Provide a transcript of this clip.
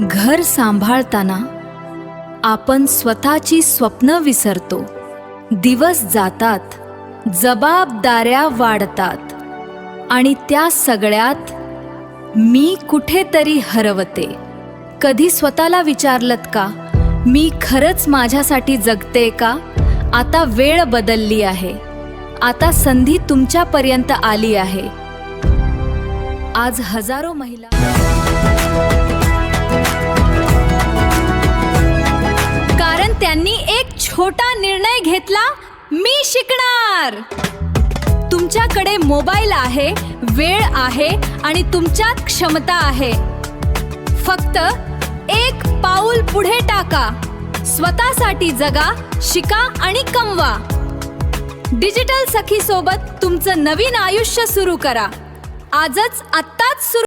घर सांभाळताना आपण स्वतःची स्वप्न विसरतो. दिवस जातात, जबाबदाऱ्या वाढतात आणि त्या सगळ्यात मी कुठेतरी हरवते. कधी स्वतःला विचारलत का, मी खरंच माझ्यासाठी जगते का? आता वेळ बदलली आहे. आता संधी तुमच्यापर्यंत आली आहे. आज हजारो महिला कारण त्यांनी एक छोटा निर्णय घेतला, मी शिकणार. तुमच्याकडे मोबाईल आहे, वेळ आहे आणि तुमच्यात क्षमता आहे. फक्त एक पाऊल पुढे टाका. स्वतःसाठी जगा, शिका आणि कमवा. डिजिटल सखी सोबत तुमचं नवीन आयुष्य सुरू करा. आत्ताच सुरू